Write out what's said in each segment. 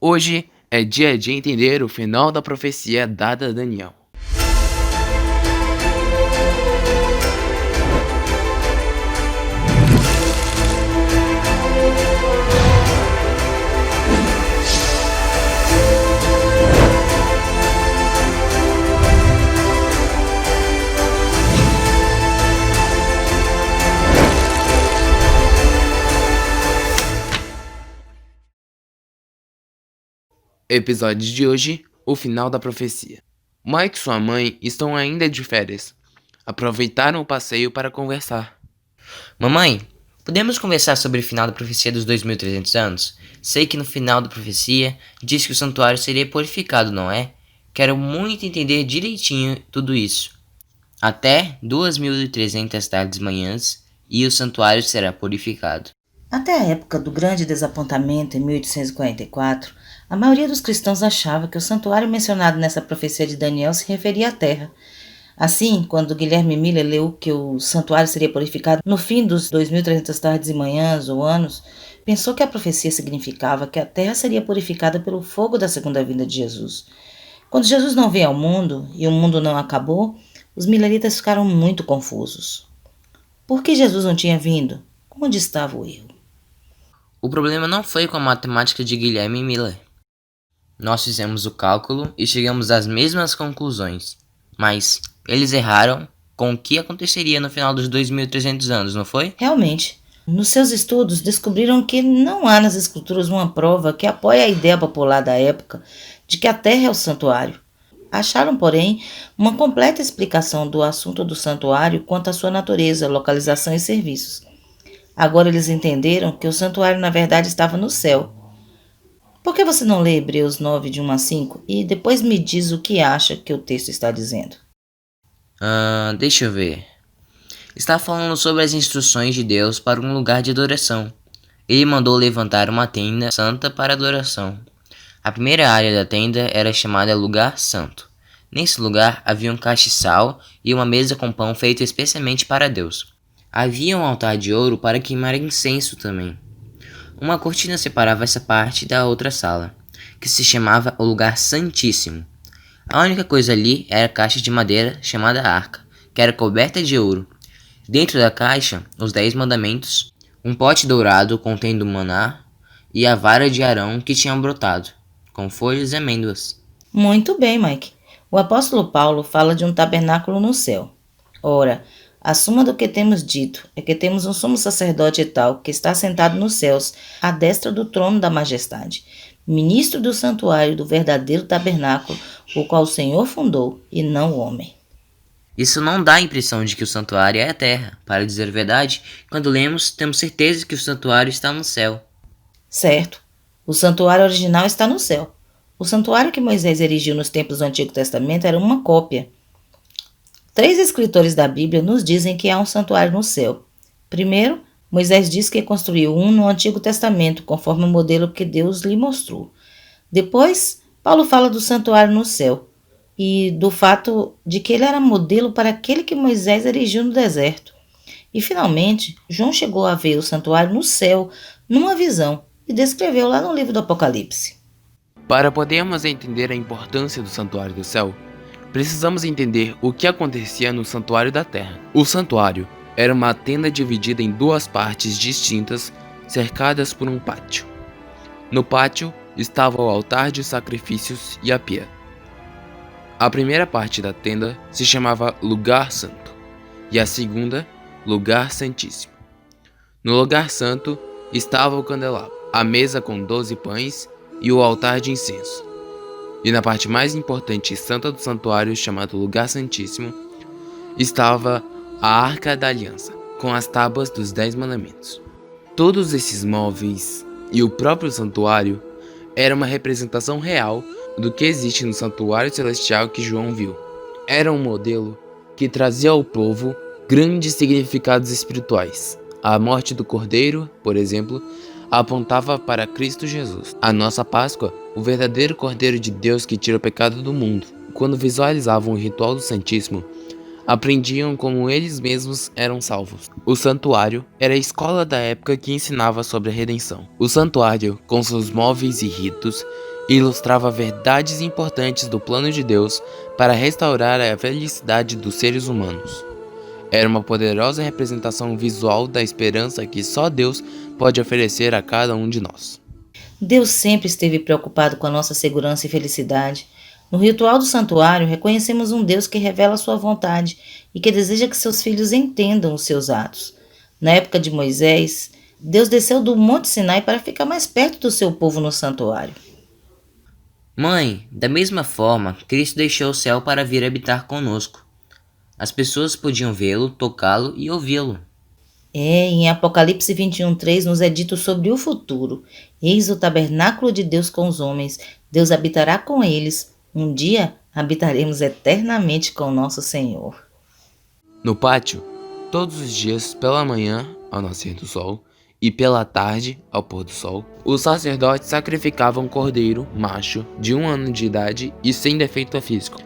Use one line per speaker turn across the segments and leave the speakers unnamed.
Hoje é dia de entender o final da profecia dada a Daniel. Episódio de hoje, o final da profecia. Mike e sua mãe estão ainda de férias. Aproveitaram o passeio para conversar.
Mamãe, podemos conversar sobre o final da profecia dos 2300 anos? Sei que no final da profecia diz que o santuário seria purificado, não é? Quero muito entender direitinho tudo isso. Até 2300 tardes manhãs e o santuário será purificado.
Até a época do grande desapontamento, em 1844, a maioria dos cristãos achava que o santuário mencionado nessa profecia de Daniel se referia à terra. Assim, quando Guilherme Miller leu que o santuário seria purificado no fim dos 2300 tardes e manhãs ou anos, pensou que a profecia significava que a terra seria purificada pelo fogo da segunda vinda de Jesus. Quando Jesus não veio ao mundo e o mundo não acabou, os mileritas ficaram muito confusos. Por que Jesus não tinha vindo? Onde estava o erro?
O problema não foi com a matemática de Guilherme Miller. Nós fizemos o cálculo e chegamos às mesmas conclusões, mas eles erraram com o que aconteceria no final dos 2300 anos, não foi?
Realmente, nos seus estudos descobriram que não há nas escrituras uma prova que apoie a ideia popular da época de que a terra é o santuário. Acharam, porém, uma completa explicação do assunto do santuário quanto à sua natureza, localização e serviços. Agora eles entenderam que o santuário na verdade estava no céu. Por que você não lê Hebreus 9, de 1 a 5 e depois me diz o que acha que o texto está dizendo?
Deixa eu ver. Está falando sobre as instruções de Deus para um lugar de adoração. Ele mandou levantar uma tenda santa para adoração. A primeira área da tenda era chamada Lugar Santo. Nesse lugar havia um castiçal e uma mesa com pão feito especialmente para Deus. Havia um altar de ouro para queimar incenso também. Uma cortina separava essa parte da outra sala, que se chamava o Lugar Santíssimo. A única coisa ali era a caixa de madeira chamada Arca, que era coberta de ouro. Dentro da caixa, os 10 mandamentos, um pote dourado contendo maná e a vara de Arão que tinham brotado, com folhas e amêndoas.
Muito bem, Mike. O apóstolo Paulo fala de um tabernáculo no céu. Ora, a suma do que temos dito é que temos um sumo sacerdote e tal que está sentado nos céus, à destra do trono da majestade, ministro do santuário do verdadeiro tabernáculo, o qual o Senhor fundou e não o homem.
Isso não dá a impressão de que o santuário é a terra. Para dizer a verdade, quando lemos, temos certeza que o santuário está no céu.
Certo. O santuário original está no céu. O santuário que Moisés erigiu nos templos do Antigo Testamento era uma cópia. 3 escritores da Bíblia nos dizem que há um santuário no céu. Primeiro, Moisés diz que construiu um no Antigo Testamento, conforme o modelo que Deus lhe mostrou. Depois, Paulo fala do santuário no céu e do fato de que ele era modelo para aquele que Moisés erigiu no deserto. E, finalmente, João chegou a ver o santuário no céu, numa visão, e descreveu lá no livro do Apocalipse.
Para podermos entender a importância do santuário do céu, precisamos entender o que acontecia no santuário da terra. O santuário era uma tenda dividida em 2 partes distintas, cercadas por um pátio. No pátio estava o altar de sacrifícios e a pia. A primeira parte da tenda se chamava Lugar Santo e a segunda, Lugar Santíssimo. No Lugar Santo estava o candelabro, a mesa com 12 pães e o altar de incenso. E na parte mais importante e santa do santuário, chamado Lugar Santíssimo, estava a Arca da Aliança, com as tábuas dos 10 mandamentos. Todos esses móveis e o próprio santuário era uma representação real do que existe no santuário celestial que João viu. Era um modelo que trazia ao povo grandes significados espirituais. A morte do Cordeiro, por exemplo, apontava para Cristo Jesus, a nossa Páscoa, o verdadeiro Cordeiro de Deus que tira o pecado do mundo. Quando visualizavam o ritual do Santíssimo, aprendiam como eles mesmos eram salvos. O santuário era a escola da época que ensinava sobre a redenção. O santuário, com seus móveis e ritos, ilustrava verdades importantes do plano de Deus para restaurar a felicidade dos seres humanos. Era uma poderosa representação visual da esperança que só Deus pode oferecer a cada um de nós.
Deus sempre esteve preocupado com a nossa segurança e felicidade. No ritual do santuário, reconhecemos um Deus que revela sua vontade e que deseja que seus filhos entendam os seus atos. Na época de Moisés, Deus desceu do Monte Sinai para ficar mais perto do seu povo no santuário.
Mãe, da mesma forma, Cristo deixou o céu para vir habitar conosco. As pessoas podiam vê-lo, tocá-lo e ouvi-lo.
Em Apocalipse 21:3 nos é dito sobre o futuro. Eis o tabernáculo de Deus com os homens. Deus habitará com eles. Um dia habitaremos eternamente com nosso Senhor.
No pátio, todos os dias, pela manhã, ao nascer do sol, e pela tarde, ao pôr do sol, os sacerdotes sacrificavam um cordeiro macho de 1 ano de idade e sem defeito físico,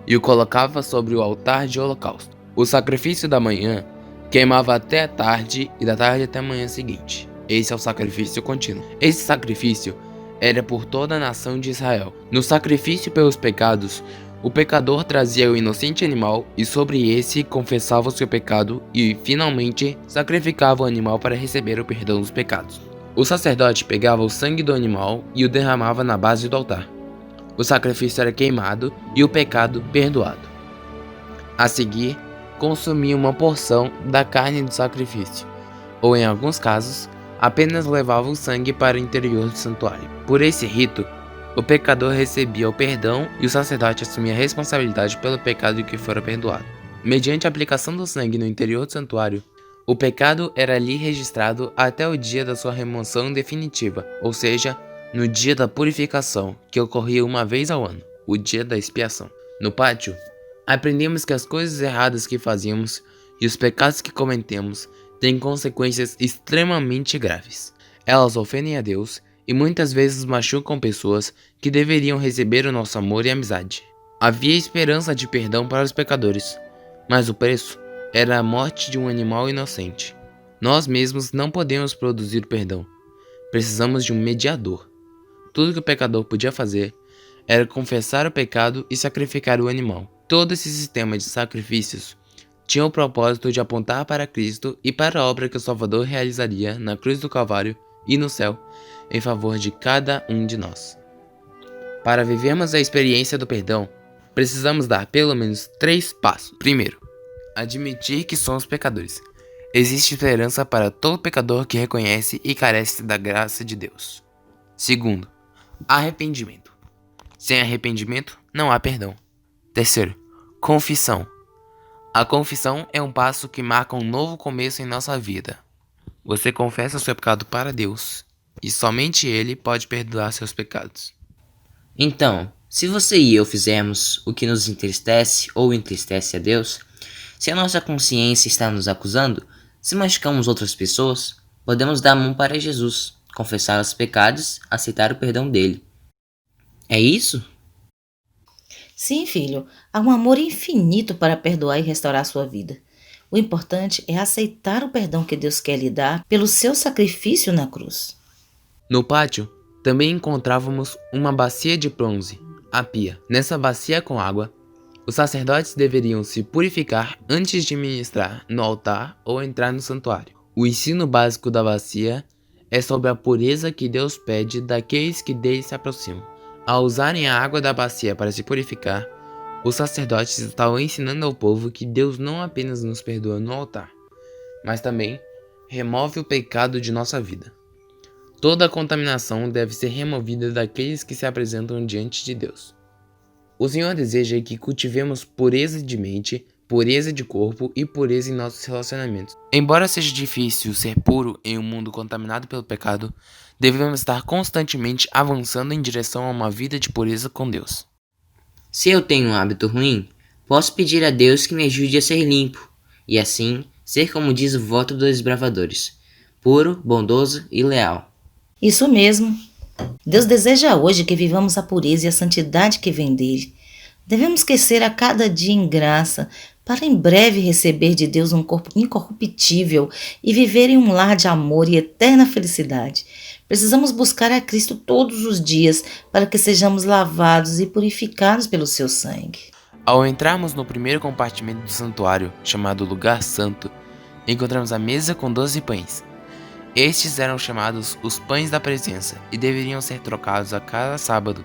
e o colocava sobre o altar de holocausto. O sacrifício da manhã queimava até a tarde e da tarde até a manhã seguinte. Esse é o sacrifício contínuo. Esse sacrifício era por toda a nação de Israel. No sacrifício pelos pecados, o pecador trazia o inocente animal e sobre esse confessava o seu pecado e, finalmente, sacrificava o animal para receber o perdão dos pecados. O sacerdote pegava o sangue do animal e o derramava na base do altar. O sacrifício era queimado e o pecado perdoado. A seguir, consumia uma porção da carne do sacrifício, ou em alguns casos, apenas levava o sangue para o interior do santuário. Por esse rito, o pecador recebia o perdão e o sacerdote assumia a responsabilidade pelo pecado que fora perdoado. Mediante a aplicação do sangue no interior do santuário, o pecado era ali registrado até o dia da sua remoção definitiva, ou seja, no dia da purificação, que ocorria uma vez ao ano, o dia da expiação. No pátio, aprendemos que as coisas erradas que fazíamos e os pecados que cometemos têm consequências extremamente graves. Elas ofendem a Deus e muitas vezes machucam pessoas que deveriam receber o nosso amor e amizade. Havia esperança de perdão para os pecadores, mas o preço era a morte de um animal inocente. Nós mesmos não podemos produzir perdão. Precisamos de um mediador. Tudo que o pecador podia fazer era confessar o pecado e sacrificar o animal. Todo esse sistema de sacrifícios tinha o propósito de apontar para Cristo e para a obra que o Salvador realizaria na cruz do Calvário e no céu, em favor de cada um de nós. Para vivermos a experiência do perdão, precisamos dar pelo menos 3 passos. Primeiro, admitir que somos pecadores. Existe esperança para todo pecador que reconhece e carece da graça de Deus. Segundo, arrependimento. Sem arrependimento, não há perdão. Terceiro, confissão. A confissão é um passo que marca um novo começo em nossa vida. Você confessa seu pecado para Deus, e somente Ele pode perdoar seus pecados.
Então, se você e eu fizermos o que nos entristece ou entristece a Deus, se a nossa consciência está nos acusando, se machucamos outras pessoas, podemos dar a mão para Jesus, confessar os pecados, aceitar o perdão dele. É isso?
Sim, filho, há um amor infinito para perdoar e restaurar sua vida. O importante é aceitar o perdão que Deus quer lhe dar pelo seu sacrifício na cruz.
No pátio, também encontrávamos uma bacia de bronze, a pia. Nessa bacia com água, os sacerdotes deveriam se purificar antes de ministrar no altar ou entrar no santuário. O ensino básico da bacia é sobre a pureza que Deus pede daqueles que dele se aproximam. Ao usarem a água da bacia para se purificar, os sacerdotes estavam ensinando ao povo que Deus não apenas nos perdoa no altar, mas também remove o pecado de nossa vida. Toda a contaminação deve ser removida daqueles que se apresentam diante de Deus. O Senhor deseja que cultivemos pureza de mente, pureza de corpo e pureza em nossos relacionamentos. Embora seja difícil ser puro em um mundo contaminado pelo pecado, devemos estar constantemente avançando em direção a uma vida de pureza com Deus.
Se eu tenho um hábito ruim, posso pedir a Deus que me ajude a ser limpo, e assim ser como diz o voto dos desbravadores, puro, bondoso e leal.
Isso mesmo. Deus deseja hoje que vivamos a pureza e a santidade que vem dele. Devemos crescer a cada dia em graça para em breve receber de Deus um corpo incorruptível e viver em um lar de amor e eterna felicidade. Precisamos buscar a Cristo todos os dias para que sejamos lavados e purificados pelo seu sangue.
Ao entrarmos no primeiro compartimento do santuário, chamado Lugar Santo, encontramos a mesa com 12 pães. Estes eram chamados os pães da presença e deveriam ser trocados a cada sábado,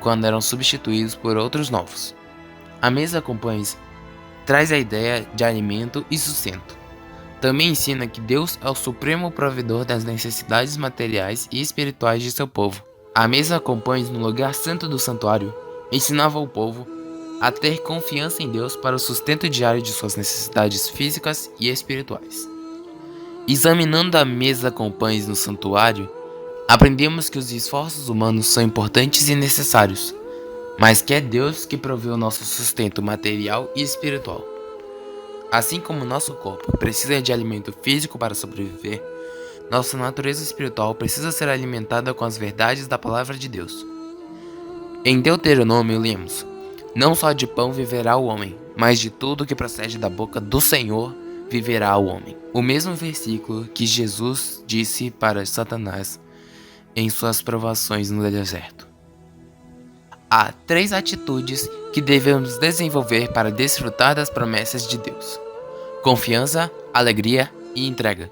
quando eram substituídos por outros novos. A mesa com pães traz a ideia de alimento e sustento. Também ensina que Deus é o supremo provedor das necessidades materiais e espirituais de seu povo. A mesa com pães no lugar santo do santuário ensinava o povo a ter confiança em Deus para o sustento diário de suas necessidades físicas e espirituais. Examinando a mesa com pães no santuário, aprendemos que os esforços humanos são importantes e necessários, mas que é Deus que provê o nosso sustento material e espiritual. Assim como nosso corpo precisa de alimento físico para sobreviver, nossa natureza espiritual precisa ser alimentada com as verdades da palavra de Deus. Em Deuteronômio lemos: "Não só de pão viverá o homem, mas de tudo que procede da boca do Senhor viverá o homem." O mesmo versículo que Jesus disse para Satanás em suas provações no deserto. Há 3 atitudes que devemos desenvolver para desfrutar das promessas de Deus: confiança, alegria e entrega.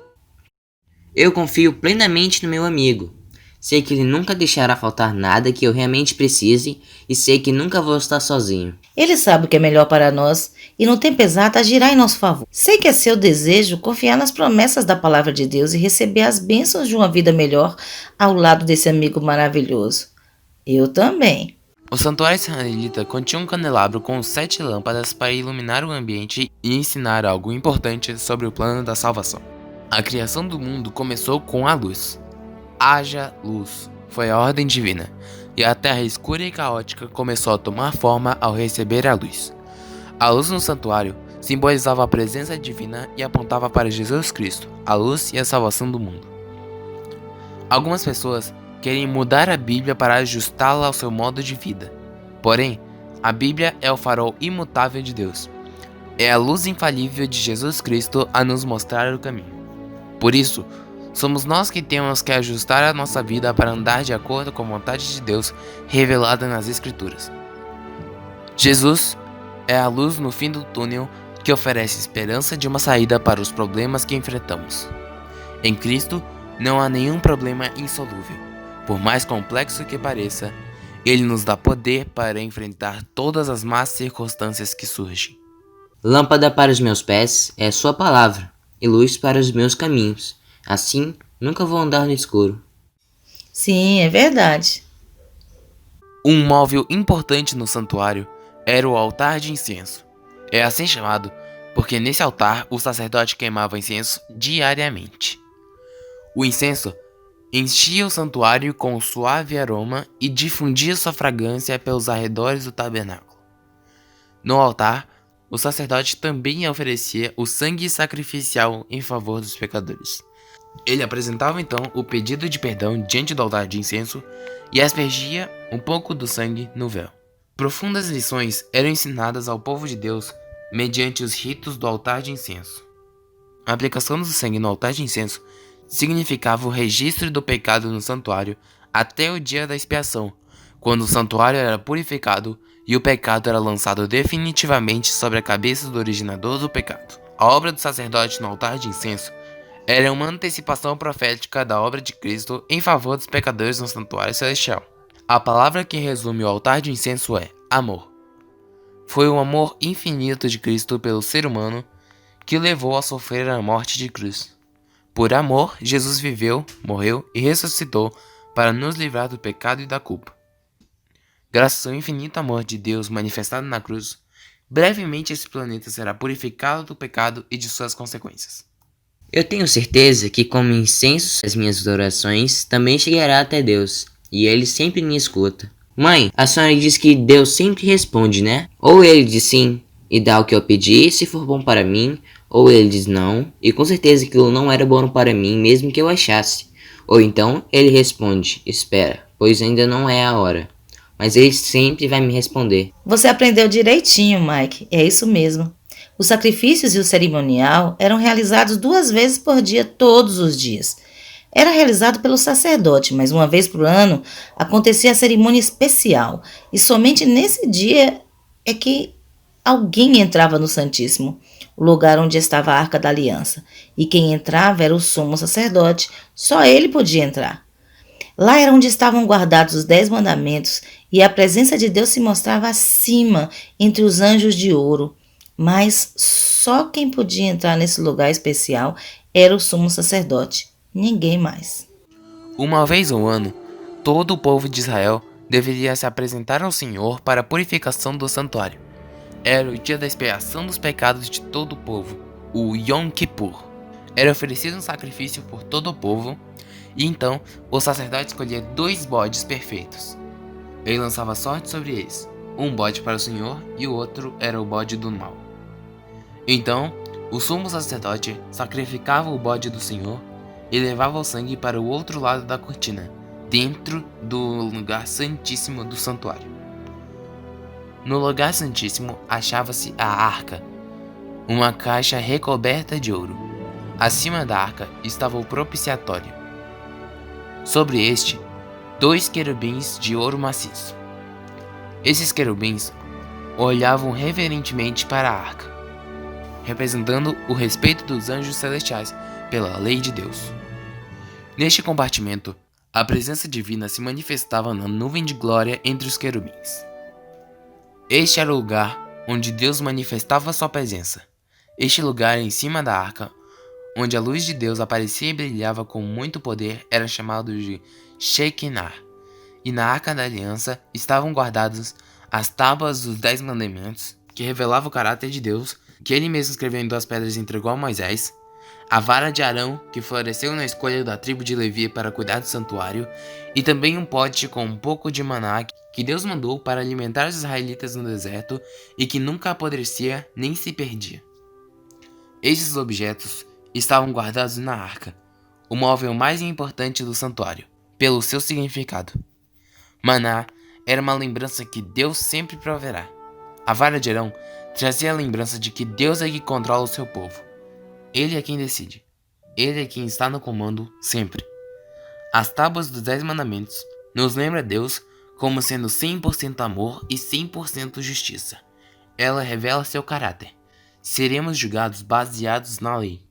Eu confio plenamente no meu amigo. Sei que ele nunca deixará faltar nada que eu realmente precise e sei que nunca vou estar sozinho.
Ele sabe o que é melhor para nós e no tempo exato agirá em nosso favor. Sei que é seu desejo confiar nas promessas da palavra de Deus e receber as bênçãos de uma vida melhor ao lado desse amigo maravilhoso. Eu também.
O santuário israelita continha um candelabro com 7 lâmpadas para iluminar o ambiente e ensinar algo importante sobre o plano da salvação. A criação do mundo começou com a luz. Haja luz, foi a ordem divina, e a terra escura e caótica começou a tomar forma ao receber a luz. A luz no santuário simbolizava a presença divina e apontava para Jesus Cristo, a luz e a salvação do mundo. Algumas pessoas querem mudar a Bíblia para ajustá-la ao seu modo de vida. Porém, a Bíblia é o farol imutável de Deus. É a luz infalível de Jesus Cristo a nos mostrar o caminho. Por isso, somos nós que temos que ajustar a nossa vida para andar de acordo com a vontade de Deus revelada nas Escrituras. Jesus é a luz no fim do túnel que oferece esperança de uma saída para os problemas que enfrentamos. Em Cristo, não há nenhum problema insolúvel. Por mais complexo que pareça, Ele nos dá poder para enfrentar todas as más circunstâncias que surgem.
Lâmpada para os meus pés é a sua palavra e luz para os meus caminhos. Assim, nunca vou andar no escuro.
Sim, é verdade.
Um móvel importante no santuário era o altar de incenso. É assim chamado porque nesse altar o sacerdote queimava incenso diariamente. O incenso enchia o santuário com um suave aroma e difundia sua fragrância pelos arredores do tabernáculo. No altar, o sacerdote também oferecia o sangue sacrificial em favor dos pecadores. Ele apresentava então o pedido de perdão diante do altar de incenso e aspergia um pouco do sangue no véu. Profundas lições eram ensinadas ao povo de Deus mediante os ritos do altar de incenso. A aplicação do sangue no altar de incenso significava o registro do pecado no santuário até o dia da expiação, quando o santuário era purificado e o pecado era lançado definitivamente sobre a cabeça do originador do pecado. A obra do sacerdote no altar de incenso era uma antecipação profética da obra de Cristo em favor dos pecadores no santuário celestial. A palavra que resume o altar de incenso é amor. Foi o amor infinito de Cristo pelo ser humano que o levou a sofrer a morte de cruz. Por amor, Jesus viveu, morreu e ressuscitou para nos livrar do pecado e da culpa. Graças ao infinito amor de Deus manifestado na cruz, brevemente esse planeta será purificado do pecado e de suas consequências.
Eu tenho certeza que como incenso as minhas orações também chegará até Deus, e Ele sempre me escuta. Mãe, a senhora diz que Deus sempre responde, né? Ou Ele diz sim e dá o que eu pedi se for bom para mim, ou Ele diz não e com certeza aquilo não era bom para mim mesmo que eu achasse. Ou então Ele responde, espera, pois ainda não é a hora. Mas Ele sempre vai me responder.
Você aprendeu direitinho, Mike. É isso mesmo. Os sacrifícios e o cerimonial eram realizados 2 vezes por dia, todos os dias. Era realizado pelo sacerdote, mas uma vez por ano acontecia a cerimônia especial, e somente nesse dia é que alguém entrava no Santíssimo, o lugar onde estava a Arca da Aliança, e quem entrava era o sumo sacerdote, só ele podia entrar. Lá era onde estavam guardados os 10 mandamentos, e a presença de Deus se mostrava acima, entre os anjos de ouro. Mas só quem podia entrar nesse lugar especial era o sumo sacerdote, ninguém mais.
Uma vez ao ano, todo o povo de Israel deveria se apresentar ao Senhor para a purificação do santuário. Era o dia da expiação dos pecados de todo o povo, o Yom Kippur. Era oferecido um sacrifício por todo o povo, e então o sacerdote escolhia 2 bodes perfeitos. Ele lançava sorte sobre eles, um bode para o Senhor e o outro era o bode do mal. Então, o sumo sacerdote sacrificava o bode do Senhor e levava o sangue para o outro lado da cortina, dentro do lugar santíssimo do santuário. No lugar santíssimo achava-se a arca, uma caixa recoberta de ouro. Acima da arca estava o propiciatório. Sobre este, 2 querubins de ouro maciço. Esses querubins olhavam reverentemente para a arca, representando o respeito dos anjos celestiais pela lei de Deus. Neste compartimento, a presença divina se manifestava na nuvem de glória entre os querubins. Este era o lugar onde Deus manifestava sua presença. Este lugar em cima da arca, onde a luz de Deus aparecia e brilhava com muito poder, era chamado de Shekinah. E na arca da aliança estavam guardadas as tábuas dos 10 mandamentos, que revelavam o caráter de Deus, que ele mesmo escreveu em 2 pedras e entregou a Moisés, a vara de Arão, que floresceu na escolha da tribo de Levi para cuidar do santuário, e também um pote com um pouco de maná que Deus mandou para alimentar os israelitas no deserto e que nunca apodrecia nem se perdia. Estes objetos estavam guardados na arca, o móvel mais importante do santuário, pelo seu significado. Maná era uma lembrança que Deus sempre proverá. A vara de Arão trazia a lembrança de que Deus é que controla o seu povo. Ele é quem decide. Ele é quem está no comando sempre. As tábuas dos 10 mandamentos nos lembra Deus como sendo 100% amor e 100% justiça. Ela revela seu caráter. Seremos julgados baseados na lei.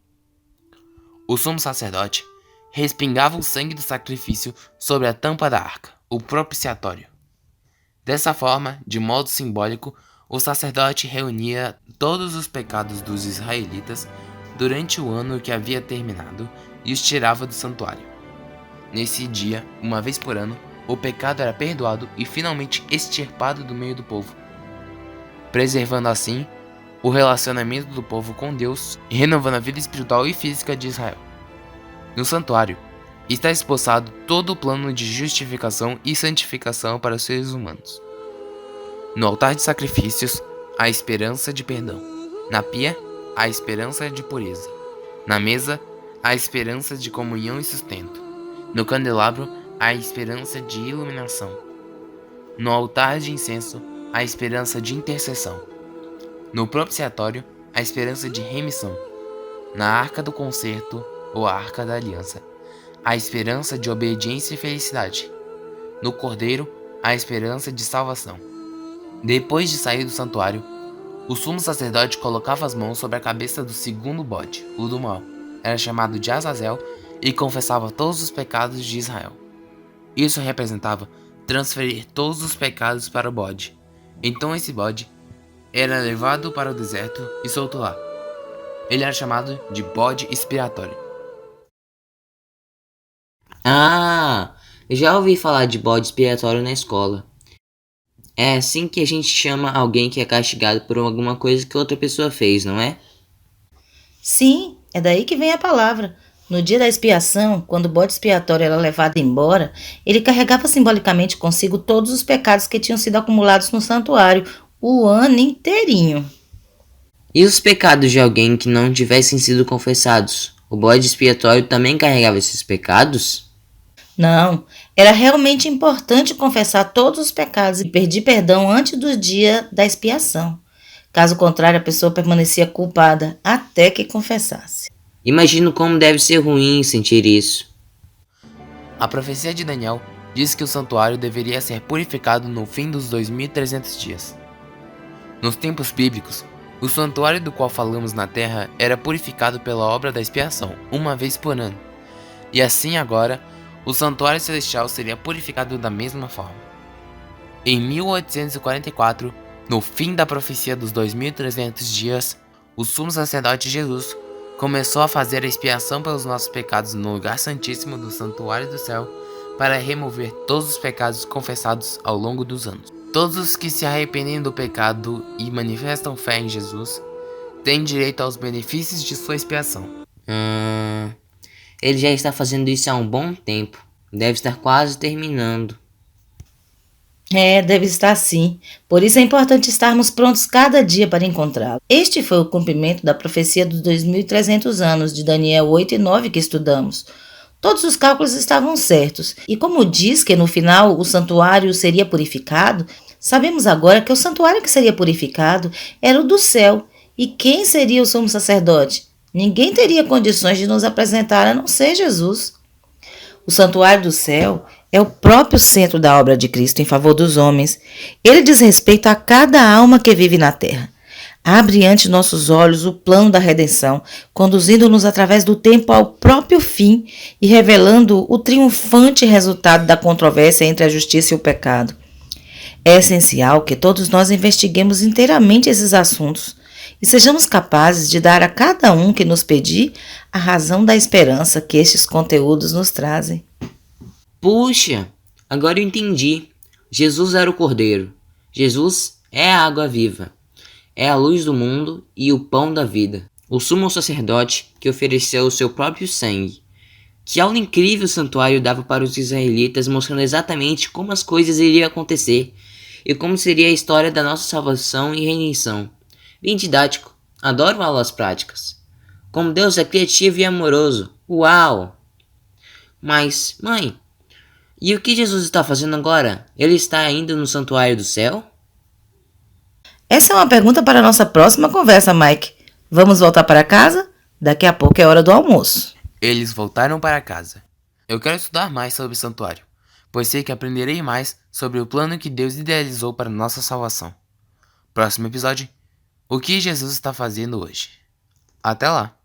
O sumo sacerdote respingava o sangue do sacrifício sobre a tampa da arca, o propiciatório. Dessa forma, de modo simbólico, o sacerdote reunia todos os pecados dos israelitas durante o ano que havia terminado e os tirava do santuário. Nesse dia, uma vez por ano, o pecado era perdoado e finalmente extirpado do meio do povo, preservando assim o relacionamento do povo com Deus e renovando a vida espiritual e física de Israel. No santuário está esboçado todo o plano de justificação e santificação para os seres humanos. No altar de sacrifícios, a esperança de perdão. Na pia, a esperança de pureza. Na mesa, a esperança de comunhão e sustento. No candelabro, a esperança de iluminação. No altar de incenso, a esperança de intercessão. No propiciatório, a esperança de remissão. Na arca do concerto, ou arca da aliança, a esperança de obediência e felicidade. No cordeiro, a esperança de salvação. Depois de sair do santuário, o sumo sacerdote colocava as mãos sobre a cabeça do segundo bode, o do mal. Era chamado de Azazel e confessava todos os pecados de Israel. Isso representava transferir todos os pecados para o bode. Então esse bode era levado para o deserto e solto lá. Ele era chamado de bode expiatório.
Ah, já ouvi falar de bode expiatório na escola. É assim que a gente chama alguém que é castigado por alguma coisa que outra pessoa fez, não é?
Sim, é daí que vem a palavra. No dia da expiação, quando o bode expiatório era levado embora, ele carregava simbolicamente consigo todos os pecados que tinham sido acumulados no santuário o ano inteirinho.
E os pecados de alguém que não tivessem sido confessados? O bode expiatório também carregava esses pecados?
Não, era realmente importante confessar todos os pecados e pedir perdão antes do dia da expiação. Caso contrário, a pessoa permanecia culpada até que confessasse.
Imagino como deve ser ruim sentir isso.
A profecia de Daniel diz que o santuário deveria ser purificado no fim dos 2300 dias. Nos tempos bíblicos, o santuário do qual falamos na terra era purificado pela obra da expiação, uma vez por ano. E assim agora, o santuário celestial seria purificado da mesma forma. Em 1844, no fim da profecia dos 2300 dias, o sumo sacerdote Jesus começou a fazer a expiação pelos nossos pecados no lugar santíssimo do santuário do céu para remover todos os pecados confessados ao longo dos anos. Todos os que se arrependem do pecado e manifestam fé em Jesus têm direito aos benefícios de sua expiação.
Ele já está fazendo isso há um bom tempo. Deve estar quase terminando.
Deve estar sim. Por isso é importante estarmos prontos cada dia para encontrá-lo. Este foi o cumprimento da profecia dos 2300 anos de Daniel 8 e 9 que estudamos. Todos os cálculos estavam certos. E como diz que no final o santuário seria purificado, sabemos agora que o santuário que seria purificado era o do céu. E quem seria o sumo sacerdote? Ninguém teria condições de nos apresentar a não ser Jesus. O santuário do céu é o próprio centro da obra de Cristo em favor dos homens. Ele diz respeito a cada alma que vive na terra. Abre ante nossos olhos o plano da redenção, conduzindo-nos através do tempo ao próprio fim e revelando o triunfante resultado da controvérsia entre a justiça e o pecado. É essencial que todos nós investiguemos inteiramente esses assuntos e sejamos capazes de dar a cada um que nos pedir a razão da esperança que estes conteúdos nos trazem.
Puxa, agora eu entendi. Jesus era o Cordeiro. Jesus é a água viva. É a luz do mundo e o pão da vida. O sumo sacerdote que ofereceu o seu próprio sangue. Que aula incrível o santuário dava para os israelitas, mostrando exatamente como as coisas iriam acontecer e como seria a história da nossa salvação e redenção. Bem didático. Adoro aulas práticas. Como Deus é criativo e amoroso. Uau! Mas, mãe, e o que Jesus está fazendo agora? Ele está indo no santuário do céu?
Essa é uma pergunta para a nossa próxima conversa, Mike. Vamos voltar para casa? Daqui a pouco é hora do almoço.
Eles voltaram para casa. Eu quero estudar mais sobre o santuário, pois sei que aprenderei mais sobre o plano que Deus idealizou para nossa salvação. Próximo episódio: o que Jesus está fazendo hoje? Até lá!